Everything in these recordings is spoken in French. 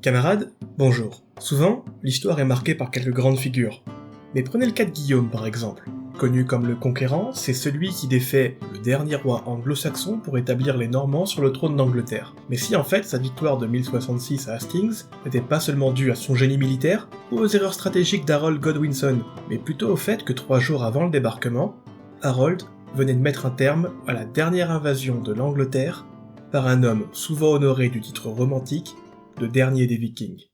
Camarades, bonjour. Souvent, l'histoire est marquée par quelques grandes figures. Mais prenez le cas de Guillaume par exemple. Connu comme le Conquérant, c'est celui qui défait le dernier roi anglo-saxon pour établir les Normands sur le trône d'Angleterre. Mais si en fait sa victoire de 1066 à Hastings n'était pas seulement due à son génie militaire ou aux erreurs stratégiques d'Harold Godwinson, mais plutôt au fait que 3 jours avant le débarquement, Harold venait de mettre un terme à la dernière invasion de l'Angleterre par un homme souvent honoré du titre romantique de dernier des Vikings.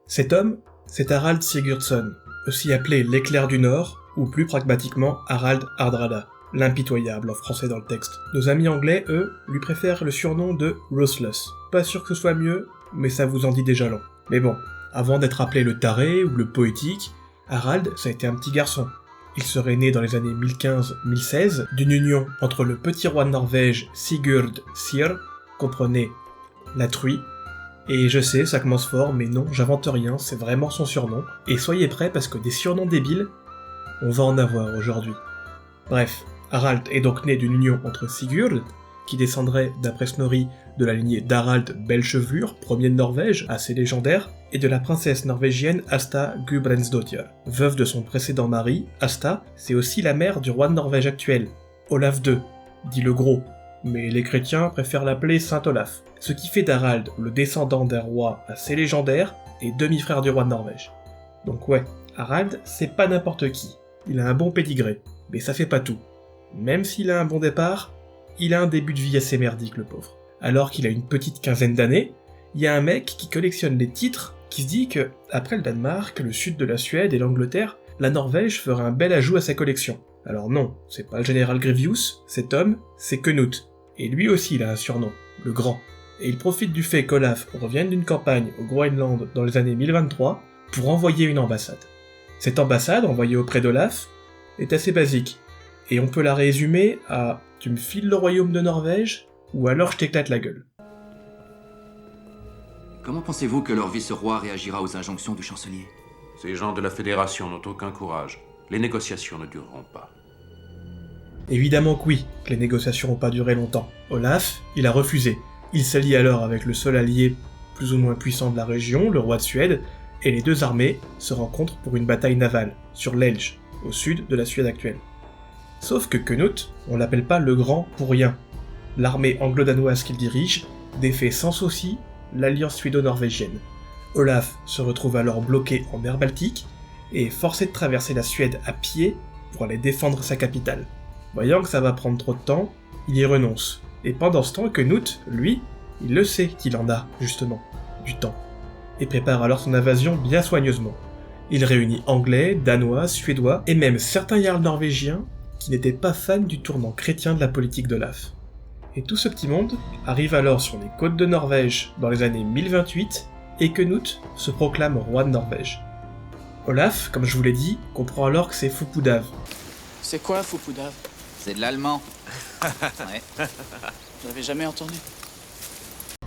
Cet homme, c'est Harald Sigurdsson, aussi appelé l'Éclair du Nord, ou plus pragmatiquement Harald Hardrada, l'impitoyable en français dans le texte. Nos amis anglais, eux, lui préfèrent le surnom de Ruthless. Pas sûr que ce soit mieux, mais ça vous en dit déjà long. Mais bon, avant d'être appelé le taré ou le poétique, Harald, ça a été un petit garçon. Il serait né dans les années 1015-1016 d'une union entre le petit roi de Norvège Sigurd Syr, comprenez la truie, et je sais, ça commence fort, mais non, j'invente rien, c'est vraiment son surnom. Et soyez prêts parce que des surnoms débiles, on va en avoir aujourd'hui. Bref, Harald est donc né d'une union entre Sigurd, qui descendrait, d'après Snorri, de la lignée d'Harald Belle-Chevelure, premier de Norvège, assez légendaire, et de la princesse norvégienne Asta Gudbrandsdottir. Veuve de son précédent mari, Asta, c'est aussi la mère du roi de Norvège actuel, Olaf II, dit le Gros, mais les chrétiens préfèrent l'appeler Saint Olaf. Ce qui fait d'Harald le descendant d'un roi assez légendaire et demi-frère du roi de Norvège. Donc ouais, Harald, c'est pas n'importe qui. Il a un bon pédigré, mais ça fait pas tout. Même s'il a un bon départ, il a un début de vie assez merdique, le pauvre. Alors qu'il a une petite quinzaine d'années, il y a un mec qui collectionne les titres, qui se dit que, après le Danemark, le sud de la Suède et l'Angleterre, la Norvège ferait un bel ajout à sa collection. Alors non, c'est pas le général Grievous, cet homme, c'est Knut. Et lui aussi il a un surnom, le Grand. Et il profite du fait qu'Olaf revienne d'une campagne au Groenland dans les années 1023 pour envoyer une ambassade. Cette ambassade, envoyée auprès d'Olaf, est assez basique, et on peut la résumer à « tu me files le royaume de Norvège, ou alors je t'éclate la gueule ». Comment pensez-vous que leur vice-roi réagira aux injonctions du chancelier ? Ces gens de la Fédération n'ont aucun courage. Les négociations ne dureront pas. Évidemment que oui, que les négociations n'ont pas duré longtemps. Olaf, il a refusé. Il s'allie alors avec le seul allié plus ou moins puissant de la région, le roi de Suède, et les deux armées se rencontrent pour une bataille navale, sur l'Elge, au sud de la Suède actuelle. Sauf que Knut, on l'appelle pas le Grand pour rien. L'armée anglo-danoise qu'il dirige défait sans souci l'alliance suédo-norvégienne. Olaf se retrouve alors bloqué en mer Baltique, et forcé de traverser la Suède à pied pour aller défendre sa capitale. Voyant que ça va prendre trop de temps, il y renonce. Et pendant ce temps, Knut, lui, il le sait qu'il en a, justement, du temps, et prépare alors son invasion bien soigneusement. Il réunit Anglais, Danois, Suédois, et même certains jarls norvégiens qui n'étaient pas fans du tournant chrétien de la politique d'Olaf. Et tout ce petit monde arrive alors sur les côtes de Norvège dans les années 1028, et Knut se proclame roi de Norvège. Olaf, comme je vous l'ai dit, comprend alors que c'est Fupudav. C'est quoi, Fupudav ? C'est de l'allemand. Ouais. J'avais jamais entendu.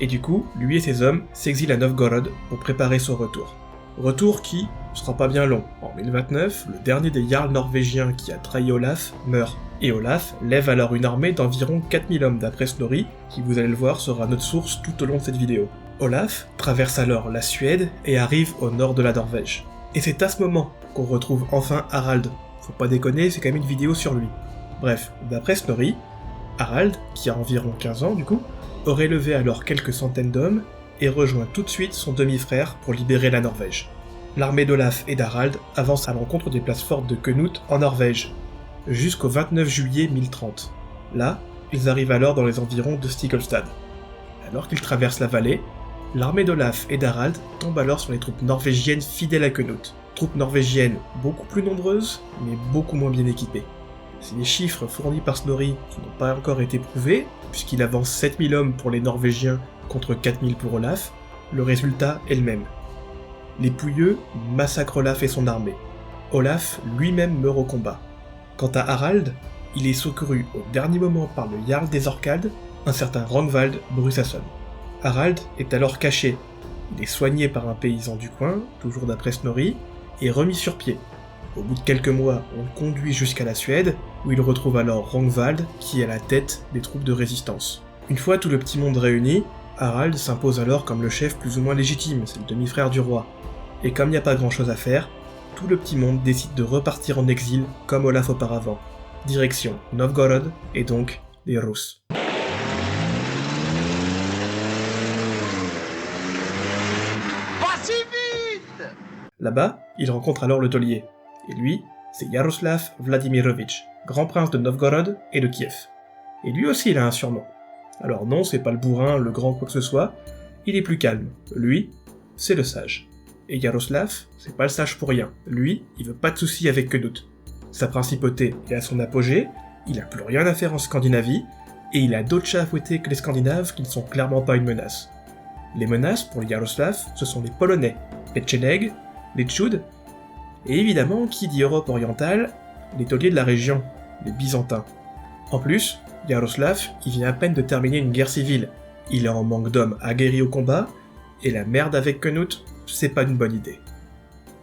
Et du coup, lui et ses hommes s'exilent à Novgorod pour préparer son retour. Retour qui sera pas bien long. En 1029, le dernier des jarls norvégiens qui a trahi Olaf meurt. Et Olaf lève alors une armée d'environ 4000 hommes d'après Snorri, qui vous allez le voir sera notre source tout au long de cette vidéo. Olaf traverse alors la Suède et arrive au nord de la Norvège. Et c'est à ce moment qu'on retrouve enfin Harald. Faut pas déconner, c'est quand même une vidéo sur lui. Bref, d'après Snorri, Harald, qui a environ 15 ans du coup, aurait levé alors quelques centaines d'hommes et rejoint tout de suite son demi-frère pour libérer la Norvège. L'armée d'Olaf et d'Harald avance à l'encontre des places fortes de Knut en Norvège, jusqu'au 29 juillet 1030. Là, ils arrivent alors dans les environs de Stiklestad. Alors qu'ils traversent la vallée, l'armée d'Olaf et d'Harald tombe alors sur les troupes norvégiennes fidèles à Knut. Troupes norvégiennes beaucoup plus nombreuses, mais beaucoup moins bien équipées. Si les chiffres fournis par Snorri n'ont pas encore été prouvés, puisqu'il avance 7000 hommes pour les Norvégiens contre 4000 pour Olaf, le résultat est le même. Les Pouilleux massacrent Olaf et son armée. Olaf lui-même meurt au combat. Quant à Harald, il est secouru au dernier moment par le Jarl des Orcades, un certain Rongvald Brusasson. Harald est alors caché. Il est soigné par un paysan du coin, toujours d'après Snorri, et remis sur pied. Au bout de quelques mois, on le conduit jusqu'à la Suède, où il retrouve alors Rongvald, qui est à la tête des troupes de résistance. Une fois tout le petit monde réuni, Harald s'impose alors comme le chef plus ou moins légitime, c'est le demi-frère du roi. Et comme il n'y a pas grand chose à faire, tout le petit monde décide de repartir en exil comme Olaf auparavant. Direction Novgorod et donc les Rus. Pas si vite! Là-bas, il rencontre alors le taulier. Et lui, c'est Yaroslav Vladimirovitch, grand prince de Novgorod et de Kiev. Et lui aussi il a un surnom. Alors non, c'est pas le bourrin, le grand quoi que ce soit, il est plus calme. Lui, c'est le sage. Et Yaroslav, c'est pas le sage pour rien. Lui, il veut pas de soucis avec Knut. Sa principauté est à son apogée, il a plus rien à faire en Scandinavie, et il a d'autres chats à fouetter que les Scandinaves qui ne sont clairement pas une menace. Les menaces, pour Yaroslav, ce sont les Polonais, les Tchénègues, les Tchouds, et évidemment, qui dit Europe orientale, les tauliers de la région, les Byzantins. En plus, Yaroslav, il vient à peine de terminer une guerre civile, il est en manque d'hommes aguerris au combat, et la merde avec Knut, c'est pas une bonne idée.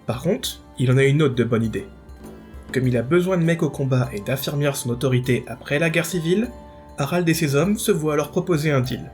Par contre, il en a une autre de bonne idée. Comme il a besoin de mecs au combat et d'affirmer son autorité après la guerre civile, Harald et ses hommes se voient alors proposer un deal.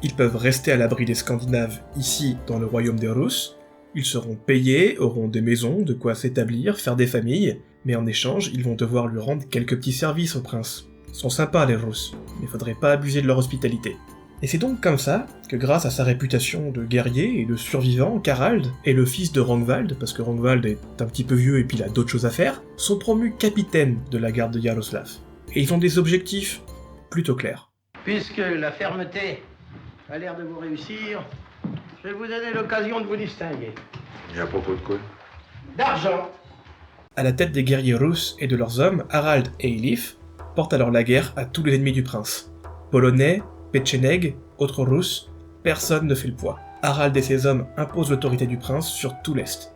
Ils peuvent rester à l'abri des Scandinaves ici dans le royaume des Russes, ils seront payés, auront des maisons, de quoi s'établir, faire des familles, mais en échange, ils vont devoir lui rendre quelques petits services au prince. Ils sont sympas les Russes, mais faudrait pas abuser de leur hospitalité. Et c'est donc comme ça que grâce à sa réputation de guerrier et de survivant, qu'Harald et le fils de Rongvald, parce que Rongvald est un petit peu vieux et puis il a d'autres choses à faire, sont promus capitaines de la garde de Yaroslav. Et ils ont des objectifs plutôt clairs. Puisque la fermeté a l'air de vous réussir, je vais vous donner l'occasion de vous distinguer. Et à propos de quoi? D'argent. À la tête des guerriers russes et de leurs hommes, Harald et Elif portent alors la guerre à tous les ennemis du prince. Polonais, Petchénègues, autres Russes, personne ne fait le poids. Harald et ses hommes imposent l'autorité du prince sur tout l'Est.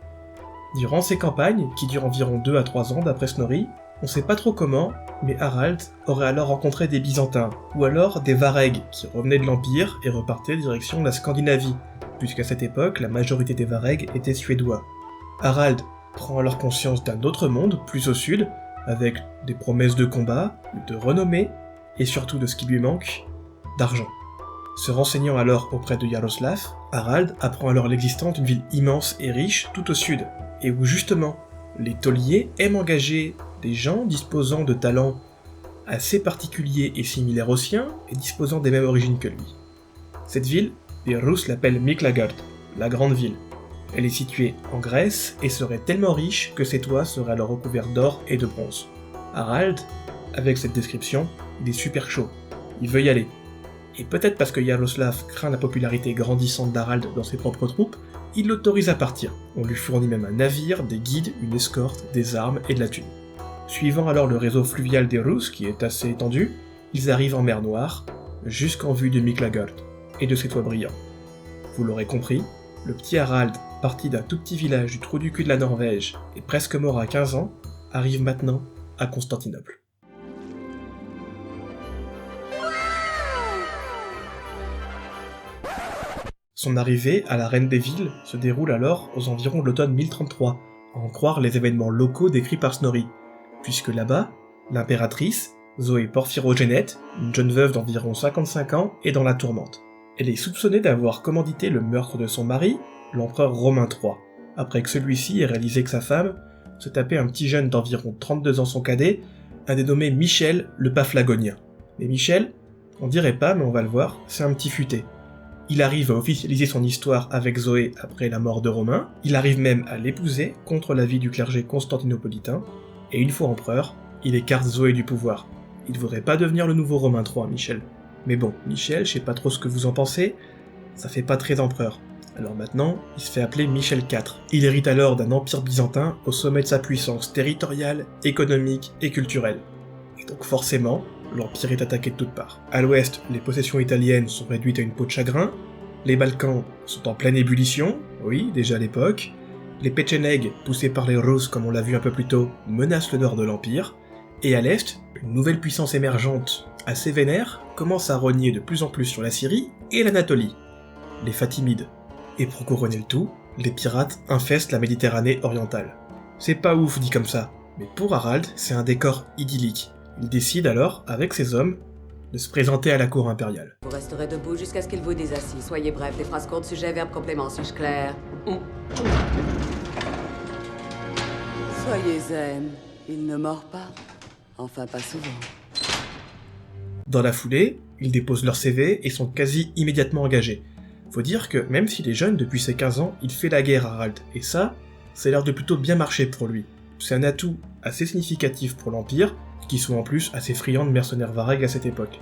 Durant ces campagnes, qui durent environ 2 à 3 ans d'après Snorri, on sait pas trop comment, mais Harald aurait alors rencontré des Byzantins, ou alors des Varegs qui revenaient de l'Empire et repartaient direction la Scandinavie, puisqu'à cette époque la majorité des Varegs étaient suédois. Harald prend alors conscience d'un autre monde, plus au sud, avec des promesses de combat, de renommée, et surtout de ce qui lui manque, d'argent. Se renseignant alors auprès de Yaroslav, Harald apprend alors l'existence d'une ville immense et riche tout au sud, et où justement, les tauliers aiment engager des gens disposant de talents assez particuliers et similaires aux siens, et disposant des mêmes origines que lui. Cette ville, les Russes l'appellent Miklagard, la grande ville. Elle est située en Grèce et serait tellement riche que ses toits seraient alors recouverts d'or et de bronze. Harald, avec cette description, il est super chaud. Il veut y aller. Et peut-être parce que Yaroslav craint la popularité grandissante d'Harald dans ses propres troupes, il l'autorise à partir. On lui fournit même un navire, des guides, une escorte, des armes et de la thune. Suivant alors le réseau fluvial des Russes, qui est assez étendu, ils arrivent en mer Noire, jusqu'en vue de Miklagard, et de ses toits brillants. Vous l'aurez compris, le petit Harald, parti d'un tout petit village du trou du cul de la Norvège, et presque mort à 15 ans, arrive maintenant à Constantinople. Son arrivée à la Reine des Villes se déroule alors aux environs de l'automne 1033, à en croire les événements locaux décrits par Snorri, puisque là-bas, l'impératrice, Zoé Porphyrogénète, une jeune veuve d'environ 55 ans, est dans la tourmente. Elle est soupçonnée d'avoir commandité le meurtre de son mari, l'empereur Romain III, après que celui-ci ait réalisé que sa femme se tapait un petit jeune d'environ 32 ans son cadet, un dénommé Michel le Paphlagonien. Mais Michel, on dirait pas, mais on va le voir, c'est un petit futé. Il arrive à officialiser son histoire avec Zoé après la mort de Romain, il arrive même à l'épouser contre l'avis du clergé constantinopolitain, et une fois empereur, il écarte Zoé du pouvoir. Il voudrait pas devenir le nouveau Romain III, Michel. Mais bon, Michel, je sais pas trop ce que vous en pensez, ça fait pas très empereur. Alors maintenant, il se fait appeler Michel IV. Il hérite alors d'un empire byzantin au sommet de sa puissance territoriale, économique et culturelle. Et donc forcément, l'empire est attaqué de toutes parts. À l'ouest, les possessions italiennes sont réduites à une peau de chagrin, les Balkans sont en pleine ébullition, oui, déjà à l'époque, les Petchénègues, poussés par les Russes comme on l'a vu un peu plus tôt, menacent le nord de l'empire, et à l'est, une nouvelle puissance émergente, assez vénère, commence à rogner de plus en plus sur la Syrie et l'Anatolie, les Fatimides. Et pour couronner le tout, les pirates infestent la Méditerranée orientale. C'est pas ouf dit comme ça, mais pour Harald, c'est un décor idyllique. Il décide alors, avec ses hommes, de se présenter à la cour impériale. Vous resterez debout jusqu'à ce qu'il vous dise assis. Soyez bref, des phrases courtes, sujet, verbe, complément, suis-je clair? Soyez zen. Il ne mord pas. Enfin, pas souvent. Dans la foulée, ils déposent leur CV et sont quasi immédiatement engagés. Faut dire que même s'il est jeune depuis ses 15 ans, il fait la guerre Harald, et ça a l'air de plutôt bien marcher pour lui. C'est un atout assez significatif pour l'Empire, qui sont en plus assez friands de mercenaires varegs à cette époque.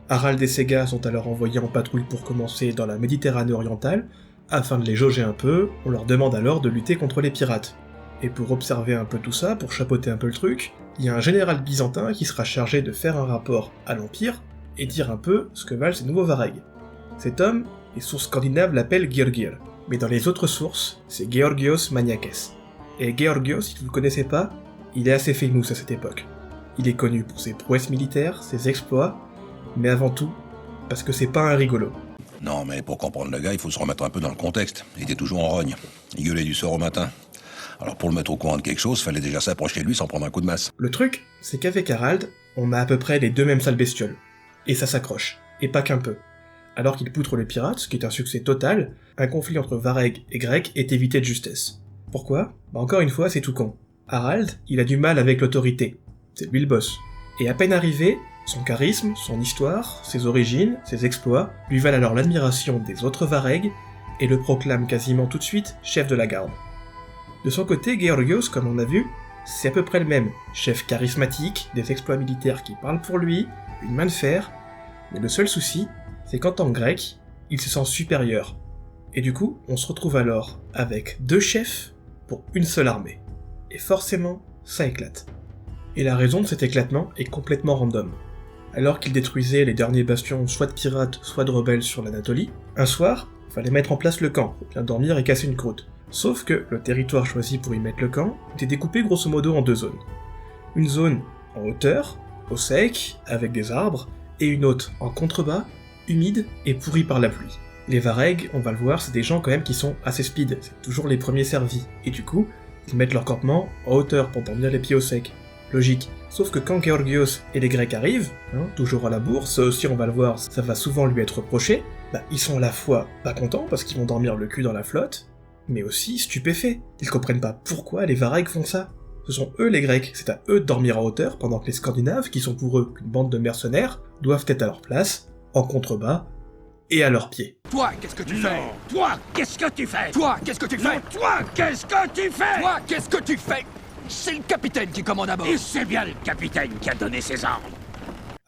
Harald et ses gars sont alors envoyés en patrouille pour commencer dans la Méditerranée orientale. Afin de les jauger un peu, on leur demande alors de lutter contre les pirates. Et pour observer un peu tout ça, pour chapeauter un peu le truc, il y a un général byzantin qui sera chargé de faire un rapport à l'Empire et dire un peu ce que valent ces nouveaux varegs. Cet homme, les sources scandinaves l'appellent Georgir, mais dans les autres sources, c'est Georgios Maniakes. Et Georgios, si vous ne le connaissez pas, il est assez famous à cette époque. Il est connu pour ses prouesses militaires, ses exploits, mais avant tout, parce que c'est pas un rigolo. Non, mais pour comprendre le gars, il faut se remettre un peu dans le contexte. Il était toujours en rogne. Il gueulait du soir au matin. Alors pour le mettre au courant de quelque chose, fallait déjà s'approcher de lui sans prendre un coup de masse. Le truc, c'est qu'avec Harald, on a à peu près les deux mêmes sales bestioles. Et ça s'accroche. Et pas qu'un peu. Alors qu'il poutre les pirates, ce qui est un succès total, un conflit entre Varegs et Grecs est évité de justesse. Pourquoi ? Encore une fois, c'est tout con. Harald, il a du mal avec l'autorité. C'est lui le boss. Et à peine arrivé, son charisme, son histoire, ses origines, ses exploits lui valent alors l'admiration des autres Varegs et le proclament quasiment tout de suite chef de la garde. De son côté, Georgios, comme on a vu, c'est à peu près le même. Chef charismatique, des exploits militaires qui parlent pour lui, une main de fer, mais le seul souci, c'est qu'en tant que grec, il se sent supérieur. Et du coup, on se retrouve alors avec deux chefs pour une seule armée. Et forcément, ça éclate. Et la raison de cet éclatement est complètement random. Alors qu'il détruisait les derniers bastions soit de pirates, soit de rebelles sur l'Anatolie, un soir, il fallait mettre en place le camp, pour bien dormir et casser une croûte. Sauf que le territoire choisi pour y mettre le camp était découpé grosso modo en deux zones. Une zone en hauteur, au sec, avec des arbres, et une autre en contrebas, humide et pourrie par la pluie. Les Varegs, on va le voir, c'est des gens quand même qui sont assez speed, c'est toujours les premiers servis, et du coup, ils mettent leur campement en hauteur pour dormir les pieds au sec. Logique. Sauf que quand Georgios et les Grecs arrivent, toujours à la bourse, ça aussi on va le voir, ça va souvent lui être reproché, ils sont à la fois pas contents parce qu'ils vont dormir le cul dans la flotte, mais aussi stupéfaits. Ils comprennent pas pourquoi les Varegs font ça. Ce sont eux les Grecs, c'est à eux de dormir en hauteur, pendant que les Scandinaves, qui sont pour eux qu'une bande de mercenaires, doivent être à leur place, en contrebas, et à leurs pieds. Toi, qu'est-ce que tu fais? Toi, qu'est-ce que tu fais? Toi, qu'est-ce que tu fais? Toi, qu'est-ce que tu fais? Toi, qu'est-ce que tu fais? C'est le capitaine qui commande à bord. Et c'est bien le capitaine qui a donné ses ordres.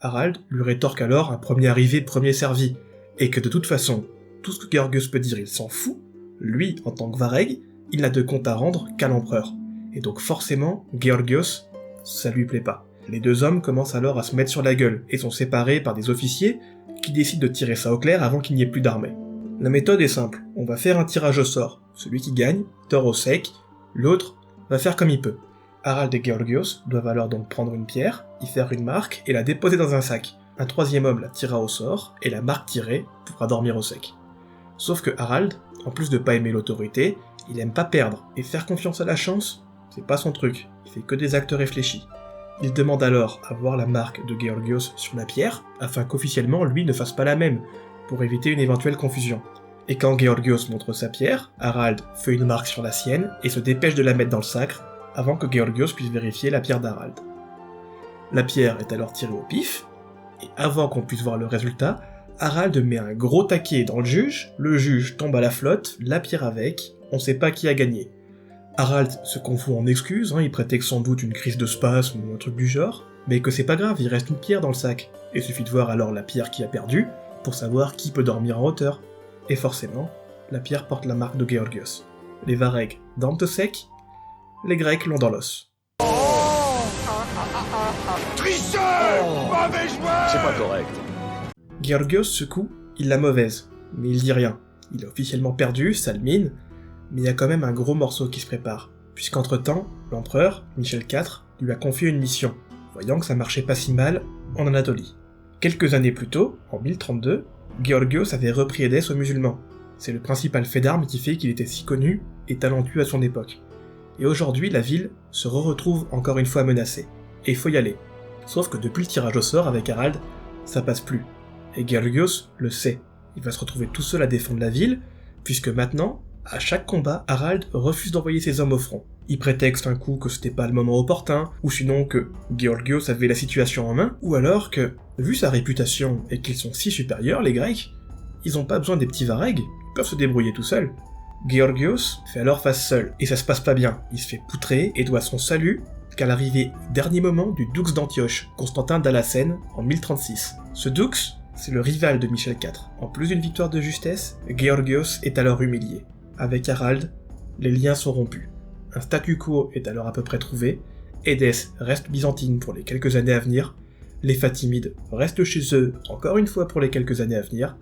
Harald lui rétorque alors un premier arrivé, premier servi, et que de toute façon, tout ce que Georgios peut dire, il s'en fout. Lui, en tant que Vareg, il n'a de compte à rendre qu'à l'empereur. Et donc forcément, Georgios, ça lui plaît pas. Les deux hommes commencent alors à se mettre sur la gueule, et sont séparés par des officiers qui décident de tirer ça au clair avant qu'il n'y ait plus d'armée. La méthode est simple, on va faire un tirage au sort. Celui qui gagne, dort au sec, l'autre va faire comme il peut. Harald et Georgios doivent alors donc prendre une pierre, y faire une marque et la déposer dans un sac. Un troisième homme la tirera au sort, et la marque tirée pourra dormir au sec. Sauf que Harald, en plus de pas aimer l'autorité, il aime pas perdre, et faire confiance à la chance, c'est pas son truc, il fait que des actes réfléchis. Il demande alors à voir la marque de Georgios sur la pierre, afin qu'officiellement lui ne fasse pas la même, pour éviter une éventuelle confusion. Et quand Georgios montre sa pierre, Harald fait une marque sur la sienne, et se dépêche de la mettre dans le sac, avant que Georgios puisse vérifier la pierre d'Harald. La pierre est alors tirée au pif, et avant qu'on puisse voir le résultat, Harald met un gros taquet dans le juge tombe à la flotte, la pierre avec, on sait pas qui a gagné. Harald se confond en excuses, il prétexte sans doute une crise de spasme ou un truc du genre, mais que c'est pas grave, il reste une pierre dans le sac, et suffit de voir alors la pierre qui a perdu, pour savoir qui peut dormir en hauteur. Et forcément, la pierre porte la marque de Georgios. Les Varegs dorment au sec, les Grecs l'ont dans l'os. Tricheur! Mauvais joueur! C'est pas correct. Georgios, ce coup, il l'a mauvaise, mais il dit rien. Il a officiellement perdu, sale mine, mais il y a quand même un gros morceau qui se prépare, puisqu'entre-temps, l'empereur, Michel IV, lui a confié une mission, voyant que ça marchait pas si mal en Anatolie. Quelques années plus tôt, en 1032, Georgios avait repris Édesse aux musulmans. C'est le principal fait d'armes qui fait qu'il était si connu et talentueux à son époque. Et aujourd'hui, la ville se retrouve encore une fois menacée. Et il faut y aller. Sauf que depuis le tirage au sort avec Harald, ça passe plus. Et Georgios le sait. Il va se retrouver tout seul à défendre la ville, puisque maintenant, à chaque combat, Harald refuse d'envoyer ses hommes au front. Il prétexte un coup que c'était pas le moment opportun, ou sinon que Georgios avait la situation en main, ou alors que, vu sa réputation et qu'ils sont si supérieurs, les Grecs, ils ont pas besoin des petits varegs, ils peuvent se débrouiller tout seuls. Georgios fait alors face seul, et ça se passe pas bien. Il se fait poutrer et doit son salut qu'à l'arrivée dernier moment du Dux d'Antioche, Constantin d'Alacène, en 1036. Ce Dux, c'est le rival de Michel IV. En plus d'une victoire de justesse, Georgios est alors humilié. Avec Harald, les liens sont rompus. Un statu quo est alors à peu près trouvé, Édesse reste byzantine pour les quelques années à venir, les Fatimides restent chez eux encore une fois pour les quelques années à venir,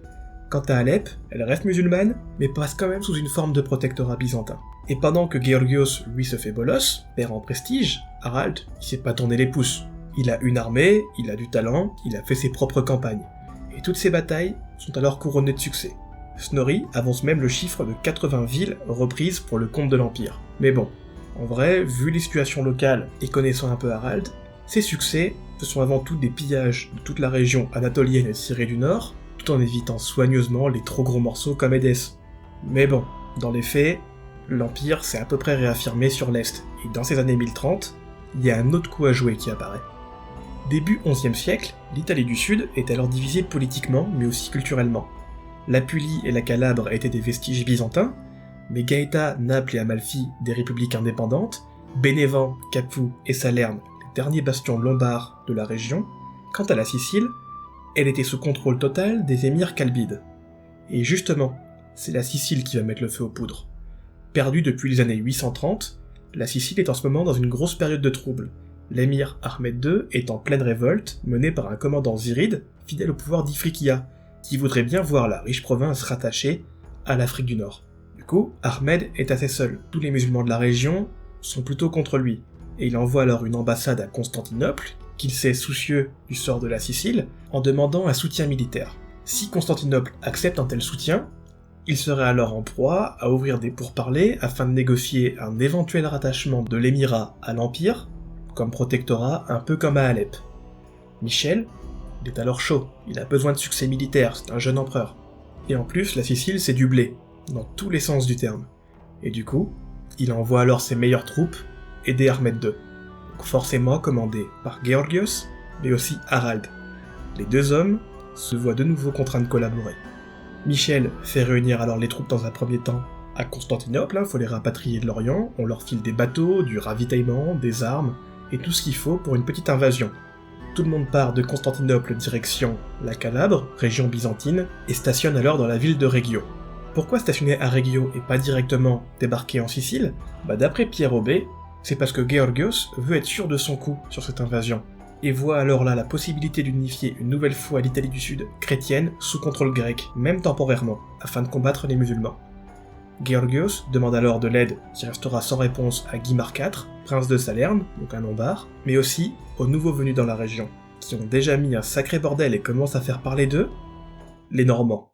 quant à Alep, elle reste musulmane, mais passe quand même sous une forme de protectorat byzantin. Et pendant que Georgios, lui, se fait bolos, perd en prestige, Harald, il s'est pas tourné les pouces. Il a une armée, il a du talent, il a fait ses propres campagnes. Et toutes ces batailles sont alors couronnées de succès. Snorri avance même le chiffre de 80 villes reprises pour le compte de l'Empire. Mais bon, en vrai, vu les situations locales et connaissant un peu Harald, ces succès, ce sont avant tout des pillages de toute la région anatolienne et de Syrie du Nord, tout en évitant soigneusement les trop gros morceaux comme Édesse. Mais bon, dans les faits, l'Empire s'est à peu près réaffirmé sur l'Est, et dans ces années 1030, il y a un autre coup à jouer qui apparaît. Début XIe siècle, l'Italie du Sud est alors divisée politiquement, mais aussi culturellement. L'Apulie et la Calabre étaient des vestiges byzantins, mais Gaëta, Naples et Amalfi des républiques indépendantes, Bénévent, Capoue et Salerne, les derniers bastions lombards de la région. Quant à la Sicile, elle était sous contrôle total des émirs calbides. Et justement, c'est la Sicile qui va mettre le feu aux poudres. Perdue depuis les années 830, la Sicile est en ce moment dans une grosse période de troubles. L'émir Ahmed II est en pleine révolte, menée par un commandant ziride, fidèle au pouvoir d'Ifriqiya, qui voudrait bien voir la riche province rattachée à l'Afrique du Nord. Du coup, Ahmed est assez seul. Tous les musulmans de la région sont plutôt contre lui, et il envoie alors une ambassade à Constantinople, qu'il sait soucieux du sort de la Sicile, en demandant un soutien militaire. Si Constantinople accepte un tel soutien, il serait alors en proie à ouvrir des pourparlers afin de négocier un éventuel rattachement de l'émirat à l'Empire, comme protectorat un peu comme à Alep. Michel, il est alors chaud, il a besoin de succès militaire, c'est un jeune empereur. Et en plus, la Sicile c'est du blé, dans tous les sens du terme. Et du coup, il envoie alors ses meilleures troupes aider Ahmed II, donc forcément commandé par Georgios, mais aussi Harald. Les deux hommes se voient de nouveau contraints de collaborer. Michel fait réunir alors les troupes dans un premier temps à Constantinople, faut les rapatrier de l'Orient, on leur file des bateaux, du ravitaillement, des armes, et tout ce qu'il faut pour une petite invasion. Tout le monde part de Constantinople direction la Calabre, région byzantine, et stationne alors dans la ville de Reggio. Pourquoi stationner à Reggio et pas directement débarquer en Sicile ? D'après Pierre Aubé, c'est parce que Georgios veut être sûr de son coup sur cette invasion, et voit alors là la possibilité d'unifier une nouvelle fois l'Italie du Sud chrétienne sous contrôle grec, même temporairement, afin de combattre les musulmans. Georgios demande alors de l'aide qui restera sans réponse à Guimard IV, prince de Salerne, donc un lombard, mais aussi aux nouveaux venus dans la région, qui ont déjà mis un sacré bordel et commencent à faire parler d'eux, les Normands.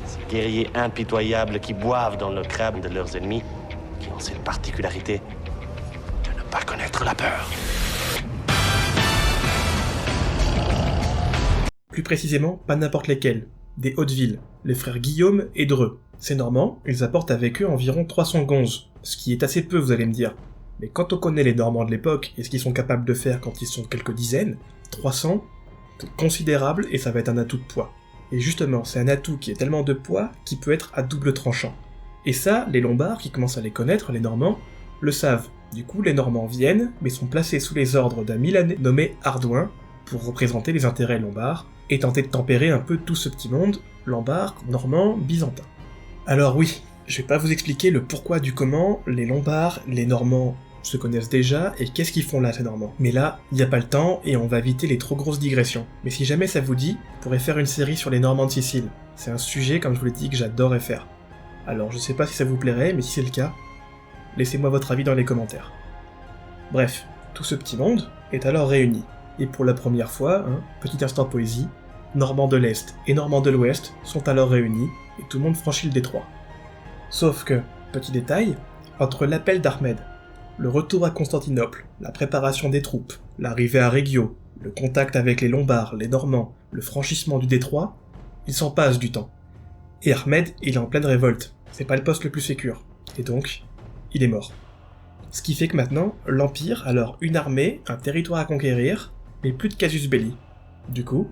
Ces guerriers impitoyables qui boivent dans le crâne de leurs ennemis, qui ont cette particularité de ne pas connaître la peur. Plus précisément, pas n'importe lesquels, des Hautes-Villes, les frères Guillaume et Dreux. Ces Normands, ils apportent avec eux environ 300 gonzes, ce qui est assez peu vous allez me dire. Mais quand on connaît les Normands de l'époque et ce qu'ils sont capables de faire quand ils sont quelques dizaines, 300, c'est considérable et ça va être un atout de poids. Et justement, c'est un atout qui est tellement de poids qui peut être à double tranchant. Et ça, les Lombards qui commencent à les connaître, les Normands, le savent. Du coup, les Normands viennent, mais sont placés sous les ordres d'un Milanais nommé Ardouin, pour représenter les intérêts lombards, et tenter de tempérer un peu tout ce petit monde, lombard, normand, byzantin. Alors oui, je vais pas vous expliquer le pourquoi du comment, les Lombards, les Normands se connaissent déjà, et qu'est-ce qu'ils font là ces Normands. Mais là, y a pas le temps, et on va éviter les trop grosses digressions. Mais si jamais ça vous dit, on pourrait faire une série sur les Normands de Sicile. C'est un sujet, comme je vous l'ai dit, que j'adorerais faire. Alors je sais pas si ça vous plairait, mais si c'est le cas, laissez-moi votre avis dans les commentaires. Bref, tout ce petit monde est alors réuni. Et pour la première fois, petit instant poésie, Normands de l'Est et Normands de l'Ouest sont alors réunis, et tout le monde franchit le détroit. Sauf que, petit détail, entre l'appel d'Ahmed le retour à Constantinople, la préparation des troupes, l'arrivée à Reggio, le contact avec les Lombards, les Normands, le franchissement du détroit, il s'en passe du temps. Et Ahmed, il est en pleine révolte, c'est pas le poste le plus sécure, et donc, il est mort. Ce qui fait que maintenant, l'Empire a alors une armée, un territoire à conquérir, mais plus de casus belli. Du coup,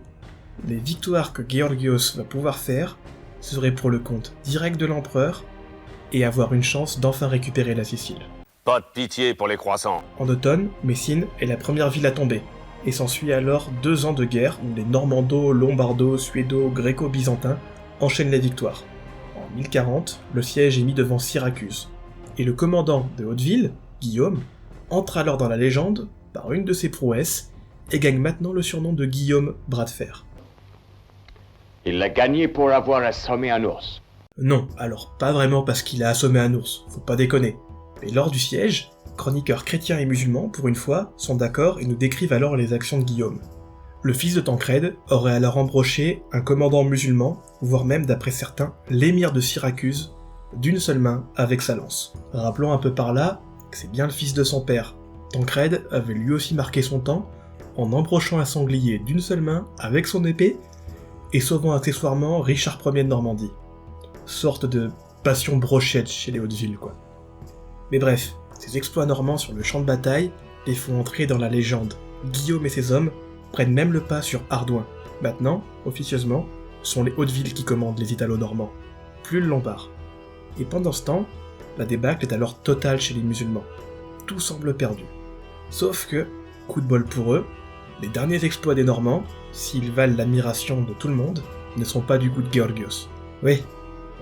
les victoires que Georgios va pouvoir faire seraient pour le compte direct de l'empereur, et avoir une chance d'enfin récupérer la Sicile. Pas de pitié pour les croissants. En automne, Messine est la première ville à tomber, et s'ensuit alors 2 ans de guerre où les Normandos, Lombardos, Suédos, Gréco-Byzantins enchaînent les victoires. En 1040, le siège est mis devant Syracuse, et le commandant de Hauteville, Guillaume, entre alors dans la légende par une de ses prouesses, et gagne maintenant le surnom de Guillaume Bras de Fer. Il l'a gagné pour avoir assommé un ours. Non, alors pas vraiment parce qu'il a assommé un ours, faut pas déconner. Mais lors du siège, chroniqueurs chrétiens et musulmans, pour une fois, sont d'accord et nous décrivent alors les actions de Guillaume. Le fils de Tancrède aurait alors embroché un commandant musulman, voire même d'après certains, l'émir de Syracuse, d'une seule main avec sa lance. Rappelons un peu par là que c'est bien le fils de son père. Tancrède avait lui aussi marqué son temps en embrochant un sanglier d'une seule main avec son épée et sauvant accessoirement Richard Ier de Normandie. Sorte de passion brochette chez les Hauteville, quoi. Mais bref, ces exploits normands sur le champ de bataille les font entrer dans la légende. Guillaume et ses hommes prennent même le pas sur Ardouin. Maintenant, officieusement, ce sont les Hauteville qui commandent les Italo-Normands, plus le Lombard. Et pendant ce temps, la débâcle est alors totale chez les musulmans. Tout semble perdu. Sauf que, coup de bol pour eux, les derniers exploits des Normands, s'ils valent l'admiration de tout le monde, ne sont pas du goût de Georgios. Oui,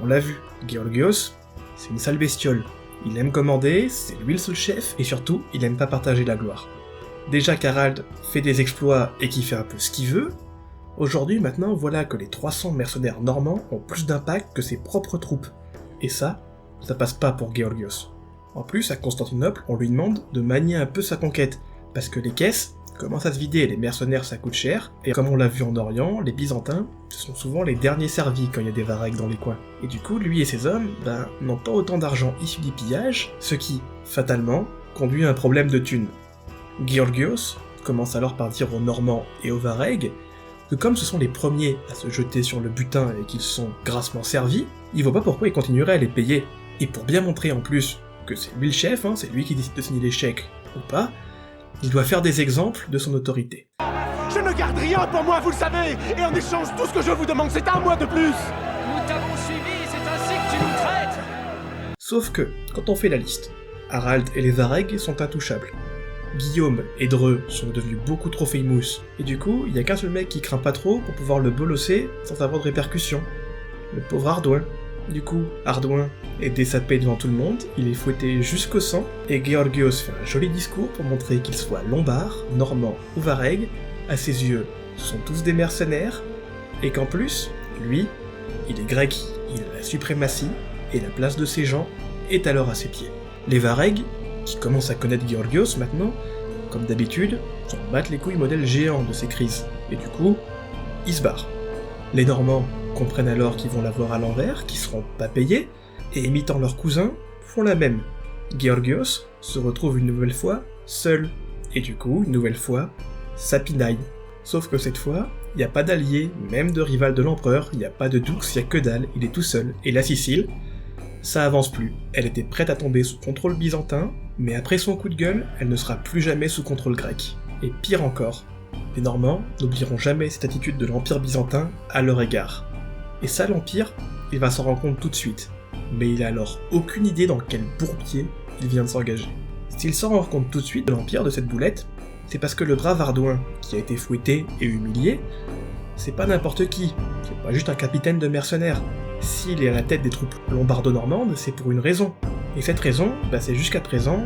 on l'a vu, Georgios, c'est une sale bestiole. Il aime commander, c'est lui le seul chef, et surtout, il aime pas partager la gloire. Déjà qu'Harald fait des exploits et qu'il fait un peu ce qu'il veut, aujourd'hui maintenant voilà que les 300 mercenaires normands ont plus d'impact que ses propres troupes. Et ça passe pas pour Georgios. En plus, à Constantinople, on lui demande de manier un peu sa conquête, parce que les caisses commencent à se vider, les mercenaires ça coûte cher, et comme on l'a vu en Orient, les Byzantins, ce sont souvent les derniers servis quand il y a des varechs dans les coins. Et du coup, lui et ses hommes, n'ont pas autant d'argent issu du pillage, ce qui, fatalement, conduit à un problème de thunes. Georgios commence alors par dire aux Normands et aux Varegs que comme ce sont les premiers à se jeter sur le butin et qu'ils sont grassement servis, il voit pas pourquoi ils continueraient à les payer. Et pour bien montrer en plus que c'est lui le chef, c'est lui qui décide de signer les chèques ou pas, il doit faire des exemples de son autorité. Je ne garde rien pour moi, vous le savez. Et en échange, tout ce que je vous demande, c'est un mois de plus. Nous t'avons suivi, c'est ainsi que tu nous traites. Sauf que, quand on fait la liste, Harald et les Varegs sont intouchables. Guillaume et Dreux sont devenus beaucoup trop famous, et du coup, il y a qu'un seul mec qui craint pas trop pour pouvoir le bolosser sans avoir de répercussions. Le pauvre Ardouin. Du coup, Ardouin est désapé devant tout le monde, il est fouetté jusqu'au sang, et Georgios fait un joli discours pour montrer qu'il soit lombard, normand ou vareg, à ses yeux, ce sont tous des mercenaires, et qu'en plus, lui, il est grec, il a la suprématie, et la place de ses gens est alors à ses pieds. Les Varegs, qui commencent à connaître Georgios maintenant, comme d'habitude, s'en battent les couilles modèle géant de ces crises, et du coup, ils se barrent. Les Normands comprennent alors qu'ils vont l'avoir à l'envers, qu'ils seront pas payés, et imitant leurs cousins, font la même. Georgios se retrouve une nouvelle fois seul, et du coup, une nouvelle fois, ça pinaille. Sauf que cette fois, il n'y a pas d'allié, même de rival de l'empereur, il n'y a pas de Dux, il n'y a que dalle, il est tout seul, et la Sicile, ça avance plus. Elle était prête à tomber sous contrôle byzantin, mais après son coup de gueule, elle ne sera plus jamais sous contrôle grec. Et pire encore, les Normands n'oublieront jamais cette attitude de l'Empire byzantin à leur égard. Et ça, l'Empire, il va s'en rendre compte tout de suite, mais il a alors aucune idée dans quel bourbier il vient de s'engager. S'il s'en rend compte tout de suite de l'Empire, de cette boulette, c'est parce que le brave Ardouin, qui a été fouetté et humilié, c'est pas n'importe qui, c'est pas juste un capitaine de mercenaires. S'il est à la tête des troupes lombardo-normandes, c'est pour une raison. Et cette raison, c'est jusqu'à présent,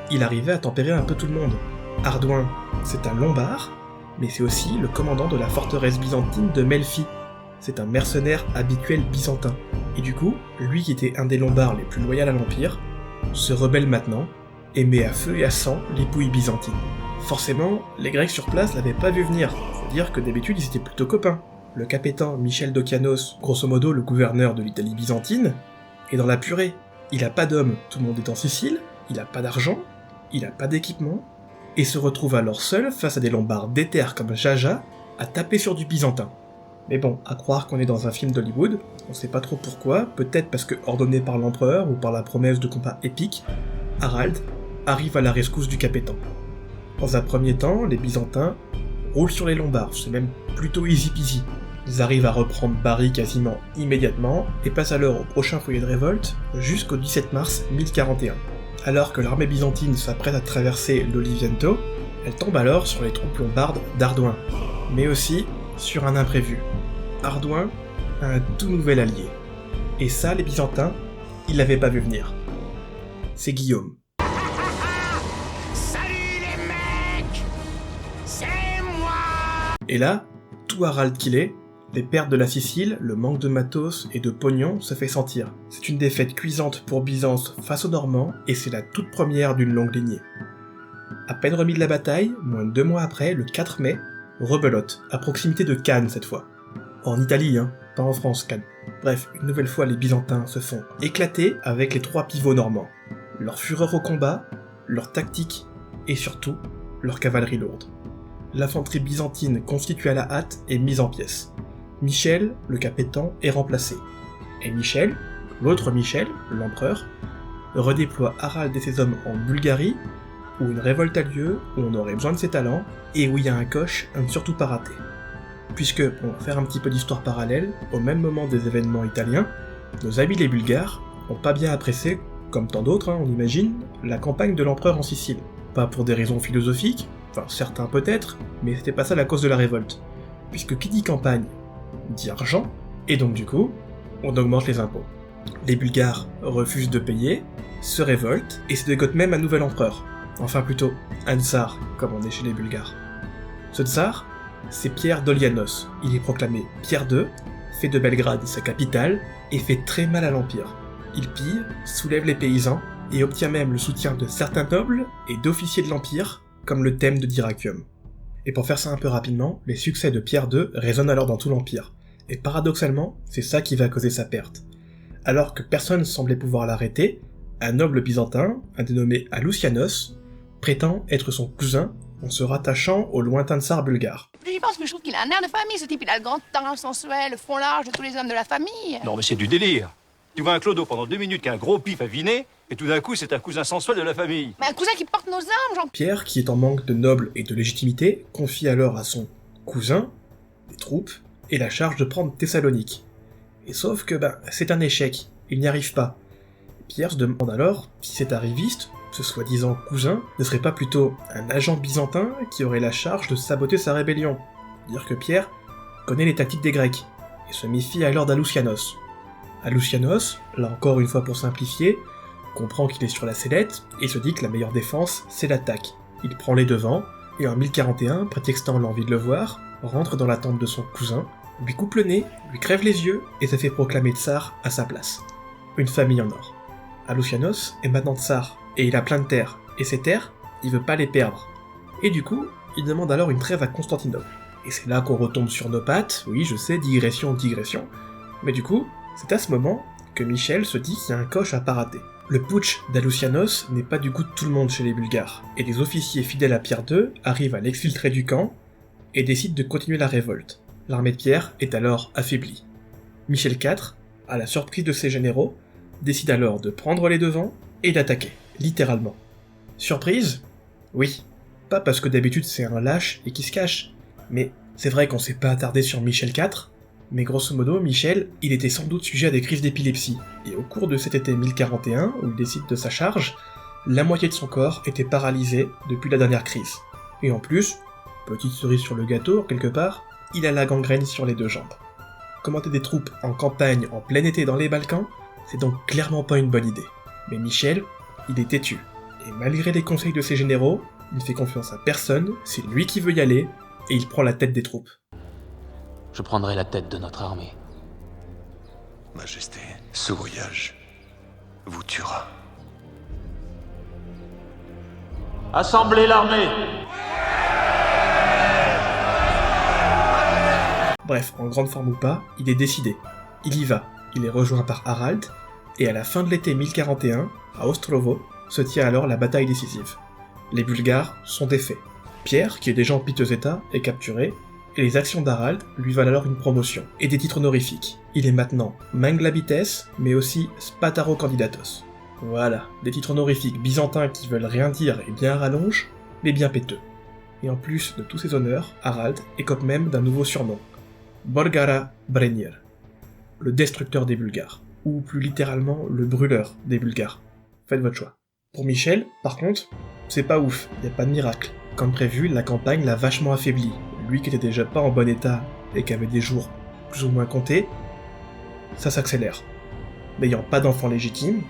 il arrivait à tempérer un peu tout le monde. Ardouin, c'est un lombard, mais c'est aussi le commandant de la forteresse byzantine de Melfi. C'est un mercenaire habituel byzantin. Et du coup, lui qui était un des lombards les plus loyaux à l'Empire, se rebelle maintenant, et met à feu et à sang les pouilles byzantines. Forcément, les Grecs sur place l'avaient pas vu venir, faut dire que d'habitude ils étaient plutôt copains. Le capitaine Michel Dokianos, grosso modo le gouverneur de l'Italie byzantine, est dans la purée. Il a pas d'hommes, tout le monde est en Sicile, il a pas d'argent, il a pas d'équipement, et se retrouve alors seul face à des Lombards déter comme Jaja à taper sur du byzantin. Mais bon, à croire qu'on est dans un film d'Hollywood, on sait pas trop pourquoi, peut-être parce que ordonné par l'empereur ou par la promesse de combats épiques, Harald arrive à la rescousse du Capétan. Dans un premier temps, les Byzantins roulent sur les Lombards, c'est même plutôt easy peasy. Ils arrivent à reprendre Bari quasiment immédiatement et passent alors au prochain foyer de révolte jusqu'au 17 mars 1041. Alors que l'armée byzantine s'apprête à traverser l'Oliviento, elle tombe alors sur les troupes lombardes d'Ardouin, mais aussi sur un imprévu. Ardouin a un tout nouvel allié. Et ça, les Byzantins, ils l'avaient pas vu venir. C'est Guillaume. Salut les mecs! C'est moi! Et là, tout Harald qu'il est, les pertes de la Sicile, le manque de matos et de pognon se fait sentir. C'est une défaite cuisante pour Byzance face aux Normands, et c'est la toute première d'une longue lignée. À peine remis de la bataille, moins de 2 mois après, le 4 mai, rebelote, à proximité de Cannes cette fois. En Italie, pas en France, Cannes. Bref, une nouvelle fois les Byzantins se font éclater avec les 3 pivots normands. Leur fureur au combat, leur tactique, et surtout, leur cavalerie lourde. L'infanterie byzantine constituée à la hâte est mise en pièces. Michel, le Capétan, est remplacé. Et Michel, l'autre Michel, l'empereur, redéploie Harald et ses hommes en Bulgarie, où une révolte a lieu, où on aurait besoin de ses talents, et où il y a un coche à ne surtout pas rater. Puisque, on va faire un petit peu d'histoire parallèle, au même moment des événements italiens, nos amis les Bulgares n'ont pas bien apprécié, comme tant d'autres, on imagine, la campagne de l'empereur en Sicile. Pas pour des raisons philosophiques, enfin certains peut-être, mais c'était pas ça la cause de la révolte. Puisque qui dit campagne dit argent, et donc du coup, on augmente les impôts. Les Bulgares refusent de payer, se révoltent, et se dégotent même un nouvel empereur. Enfin plutôt, un tsar, comme on est chez les Bulgares. Ce tsar, c'est Pierre Dolianos. Il est proclamé Pierre II, fait de Belgrade sa capitale, et fait très mal à l'Empire. Il pille, soulève les paysans, et obtient même le soutien de certains nobles et d'officiers de l'Empire, comme le thème de Dyrrhachium. Et pour faire ça un peu rapidement, les succès de Pierre II résonnent alors dans tout l'Empire. Et paradoxalement, c'est ça qui va causer sa perte. Alors que personne semblait pouvoir l'arrêter, un noble byzantin, un dénommé Alousianos, prétend être son cousin en se rattachant au lointain tsar bulgare. Plus j'y pense, plus je trouve qu'il a un air de famille, ce type. Il a le grand teint sensuel, le front large de tous les hommes de la famille. Non mais c'est du délire. Tu vois un clodo pendant 2 minutes qui a un gros pif à viner, et tout d'un coup c'est un cousin sensuel de la famille. Mais un cousin qui porte nos armes, Jean... Pierre, qui est en manque de nobles et de légitimité, confie alors à son cousin des troupes et la charge de prendre Thessalonique. Et sauf que, c'est un échec, il n'y arrive pas. Pierre se demande alors si cet arriviste, ce soi-disant cousin, ne serait pas plutôt un agent byzantin qui aurait la charge de saboter sa rébellion. Dire que Pierre connaît les tactiques des Grecs, et se méfie alors d'Alousianos. Alousianos, là encore une fois pour simplifier, comprend qu'il est sur la sellette, et se dit que la meilleure défense, c'est l'attaque. Il prend les devants, et en 1041, prétextant l'envie de le voir, rentre dans la tente de son cousin, lui coupe le nez, lui crève les yeux, et se fait proclamer tsar à sa place. Une famille en or. Alousianos est maintenant tsar, et il a plein de terres, et ces terres, il veut pas les perdre. Et du coup, il demande alors une trêve à Constantinople. Et c'est là qu'on retombe sur nos pattes, oui je sais, digression, mais du coup, c'est à ce moment que Michel se dit qu'il y a un coche à pas rater. Le putsch d'Alousianos n'est pas du goût de tout le monde chez les Bulgares, et des officiers fidèles à Pierre II arrivent à l'exfiltrer du camp, et décident de continuer la révolte. L'armée de Pierre est alors affaiblie. Michel IV, à la surprise de ses généraux, décide alors de prendre les devants et d'attaquer, littéralement. Surprise ? Oui. Pas parce que d'habitude c'est un lâche et qui se cache, mais c'est vrai qu'on s'est pas attardé sur Michel IV, mais grosso modo, Michel, il était sans doute sujet à des crises d'épilepsie, et au cours de cet été 1041, où il décide de sa charge, la moitié de son corps était paralysé depuis la dernière crise. Et en plus, petite cerise sur le gâteau, quelque part, il a la gangrène sur les 2 jambes. Commander des troupes en campagne en plein été dans les Balkans, c'est donc clairement pas une bonne idée. Mais Michel, il est têtu, et malgré les conseils de ses généraux, il ne fait confiance à personne, c'est lui qui veut y aller, et il prend la tête des troupes. Je prendrai la tête de notre armée. Majesté, ce voyage vous tuera. Assemblez l'armée! Bref, en grande forme ou pas, il est décidé. Il y va. Il est rejoint par Harald, et à la fin de l'été 1041, à Ostrovo, se tient alors la bataille décisive. Les Bulgares sont défaits. Pierre, qui est déjà en piteux état, est capturé, et les actions d'Harald lui valent alors une promotion, et des titres honorifiques. Il est maintenant Manglabites, mais aussi Spataro Candidatos. Voilà, des titres honorifiques byzantins qui veulent rien dire et bien rallonge, mais bien péteux. Et en plus de tous ces honneurs, Harald écope même d'un nouveau surnom, Bolgara Brenir, le destructeur des Bulgares, ou plus littéralement le brûleur des Bulgares. Faites votre choix. Pour Michel, par contre, c'est pas ouf, y a pas de miracle. Comme prévu, la campagne l'a vachement affaibli. Lui qui était déjà pas en bon état et qui avait des jours plus ou moins comptés, ça s'accélère. N'ayant pas d'enfant légitime,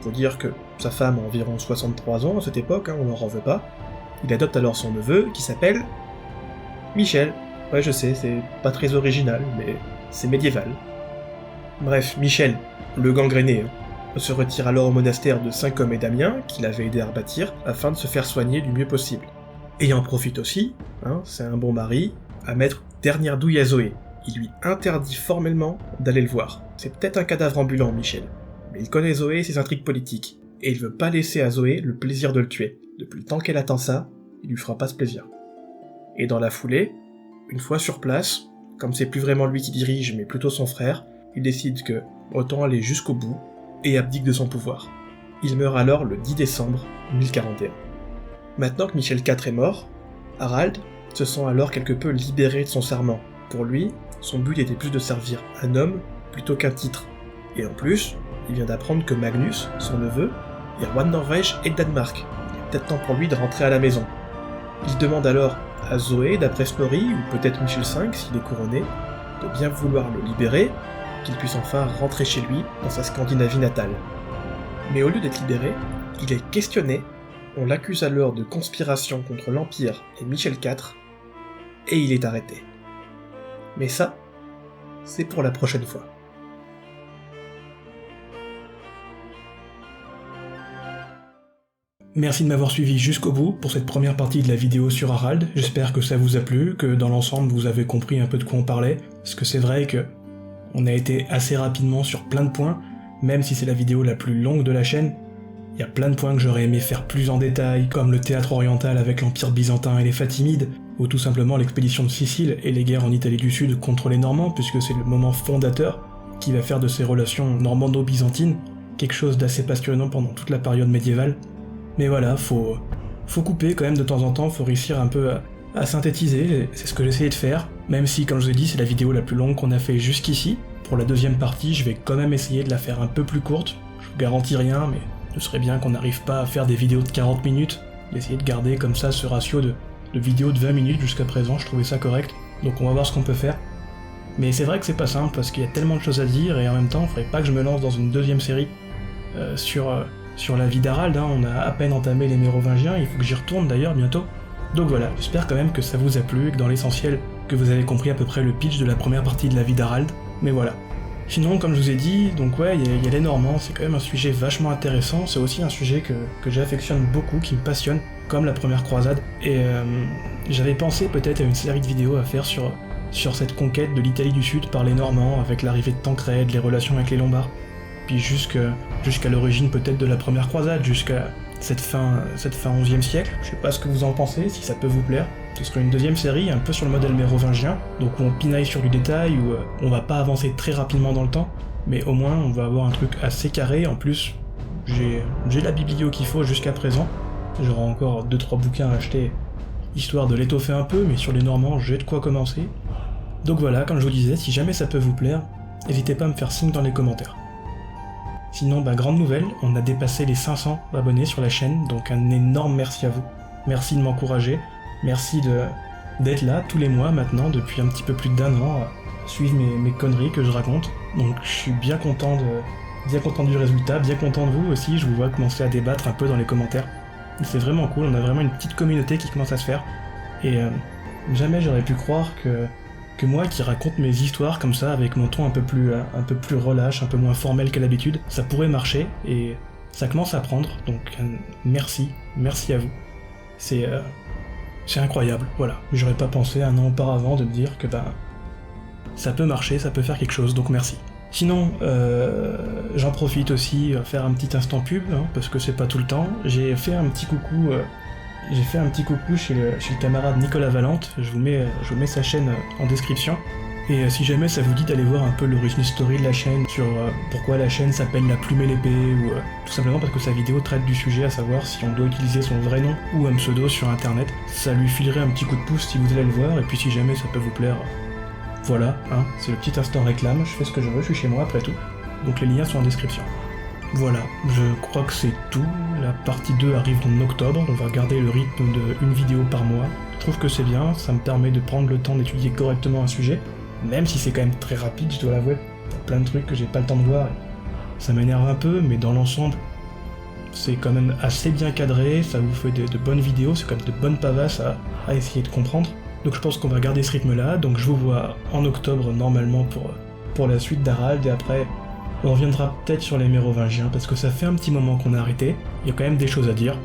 faut dire que sa femme a environ 63 ans à cette époque, on leur en veut pas, il adopte alors son neveu qui s'appelle Michel. Ouais, je sais, c'est pas très original, mais c'est médiéval. Bref, Michel, le gangréné, se retire alors au monastère de Saint-Côme et d'Amiens, qu'il avait aidé à rebâtir, afin de se faire soigner du mieux possible. Et il en profite aussi, c'est un bon mari, à mettre dernière douille à Zoé. Il lui interdit formellement d'aller le voir. C'est peut-être un cadavre ambulant, Michel, mais il connaît Zoé et ses intrigues politiques, et il veut pas laisser à Zoé le plaisir de le tuer. Depuis le temps qu'elle attend ça, il lui fera pas ce plaisir. Et dans la foulée, une fois sur place, comme c'est plus vraiment lui qui dirige, mais plutôt son frère, il décide que autant aller jusqu'au bout, et abdique de son pouvoir. Il meurt alors le 10 décembre 1041. Maintenant que Michel IV est mort, Harald se sent alors quelque peu libéré de son serment. Pour lui, son but était plus de servir un homme plutôt qu'un titre. Et en plus, il vient d'apprendre que Magnus, son neveu, est roi de Norvège et de Danemark. Il est peut-être temps pour lui de rentrer à la maison. Il demande alors à Zoé, d'après Snorri, ou peut-être Michel V s'il est couronné, de bien vouloir le libérer, qu'il puisse enfin rentrer chez lui dans sa Scandinavie natale. Mais au lieu d'être libéré, il est questionné, on l'accuse alors de conspiration contre l'Empire et Michel IV, et il est arrêté. Mais ça, c'est pour la prochaine fois. Merci de m'avoir suivi jusqu'au bout pour cette première partie de la vidéo sur Harald, j'espère que ça vous a plu, que dans l'ensemble vous avez compris un peu de quoi on parlait, parce que c'est vrai que on a été assez rapidement sur plein de points, même si c'est la vidéo la plus longue de la chaîne, il y a plein de points que j'aurais aimé faire plus en détail, comme le théâtre oriental avec l'Empire byzantin et les Fatimides, ou tout simplement l'expédition de Sicile et les guerres en Italie du Sud contre les Normands, puisque c'est le moment fondateur qui va faire de ces relations normando-byzantines quelque chose d'assez passionnant pendant toute la période médiévale. Mais voilà, faut couper quand même de temps en temps, faut réussir un peu à synthétiser, c'est ce que j'ai essayé de faire, même si, comme je vous ai dit, c'est la vidéo la plus longue qu'on a fait jusqu'ici. Pour la deuxième partie, je vais quand même essayer de la faire un peu plus courte, je vous garantis rien, mais ce serait bien qu'on n'arrive pas à faire des vidéos de 40 minutes, d'essayer de garder comme ça ce ratio de vidéos de 20 minutes jusqu'à présent, je trouvais ça correct, donc on va voir ce qu'on peut faire. Mais c'est vrai que c'est pas simple, parce qu'il y a tellement de choses à dire, et en même temps, il faudrait pas que je me lance dans une deuxième série sur la vie d'Harald, on a à peine entamé les Mérovingiens, il faut que j'y retourne d'ailleurs bientôt. Donc voilà, j'espère quand même que ça vous a plu, et que dans l'essentiel, que vous avez compris à peu près le pitch de la première partie de la vie d'Harald, mais voilà. Sinon, comme je vous ai dit, donc ouais, il y a les Normands, c'est quand même un sujet vachement intéressant, c'est aussi un sujet que j'affectionne beaucoup, qui me passionne, comme la première croisade, et j'avais pensé peut-être à une série de vidéos à faire sur cette conquête de l'Italie du Sud par les Normands, avec l'arrivée de Tancrède, les relations avec les Lombards, puis jusqu'à l'origine peut-être de la première croisade, jusqu'à cette fin 11e siècle, je sais pas ce que vous en pensez, si ça peut vous plaire. Ce serait une deuxième série, un peu sur le modèle mérovingien, donc où on pinaille sur du détail, où on va pas avancer très rapidement dans le temps, mais au moins on va avoir un truc assez carré. En plus, j'ai la biblio qu'il faut jusqu'à présent, j'aurai encore 2-3 bouquins à acheter, histoire de l'étoffer un peu, mais sur les Normands, j'ai de quoi commencer. Donc voilà, comme je vous disais, si jamais ça peut vous plaire, n'hésitez pas à me faire signe dans les commentaires. Sinon, grande nouvelle, on a dépassé les 500 abonnés sur la chaîne, donc un énorme merci à vous. Merci de m'encourager, merci d'être là tous les mois maintenant, depuis un petit peu plus d'1 an, à suivre mes conneries que je raconte. Donc je suis bien content du résultat, bien content de vous aussi, je vous vois commencer à débattre un peu dans les commentaires. C'est vraiment cool, on a vraiment une petite communauté qui commence à se faire, et jamais j'aurais pu croire que moi qui raconte mes histoires comme ça, avec mon ton un peu plus relâche, un peu moins formel qu'à l'habitude, ça pourrait marcher, et ça commence à prendre, donc merci à vous. C'est incroyable, voilà. J'aurais pas pensé un an auparavant de me dire que ça peut marcher, ça peut faire quelque chose, donc merci. Sinon, j'en profite aussi à faire un petit instant pub, parce que c'est pas tout le temps. J'ai fait un petit coucou j'ai fait un petit coucou chez le camarade Nicolas Valente, je vous mets sa chaîne en description. Et si jamais ça vous dit d'aller voir un peu l'origine story de la chaîne, sur pourquoi la chaîne s'appelle La Plume et l'Épée, ou tout simplement parce que sa vidéo traite du sujet, à savoir si on doit utiliser son vrai nom ou un pseudo sur internet, ça lui filerait un petit coup de pouce si vous allez le voir, et puis si jamais ça peut vous plaire, voilà, hein, c'est le petit instant réclame, je fais ce que je veux, je suis chez moi après tout, donc les liens sont en description. Voilà, je crois que c'est tout, la partie 2 arrive en octobre, on va garder le rythme d'une vidéo par mois, je trouve que c'est bien, ça me permet de prendre le temps d'étudier correctement un sujet, même si c'est quand même très rapide, je dois l'avouer, pour plein de trucs que j'ai pas le temps de voir, ça m'énerve un peu, mais dans l'ensemble, c'est quand même assez bien cadré, ça vous fait de bonnes vidéos, c'est quand même de bonnes pavasses à essayer de comprendre. Donc je pense qu'on va garder ce rythme-là, donc je vous vois en octobre normalement pour la suite d'Harald, et après on reviendra peut-être sur les Mérovingiens, parce que ça fait un petit moment qu'on a arrêté, il y a quand même des choses à dire.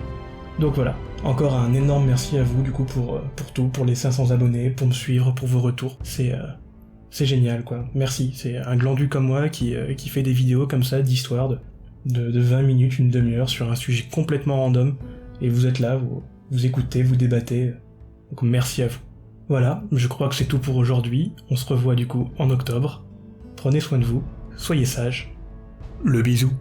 Donc voilà, encore un énorme merci à vous du coup pour tout, pour les 500 abonnés, pour me suivre, pour vos retours, c'est génial quoi, merci, c'est un glandu comme moi qui fait des vidéos comme ça d'histoire de 20 minutes, une demi-heure sur un sujet complètement random, et vous êtes là, vous écoutez, vous débattez, donc merci à vous. Voilà, je crois que c'est tout pour aujourd'hui, on se revoit du coup en octobre, prenez soin de vous, soyez sages, le bisou.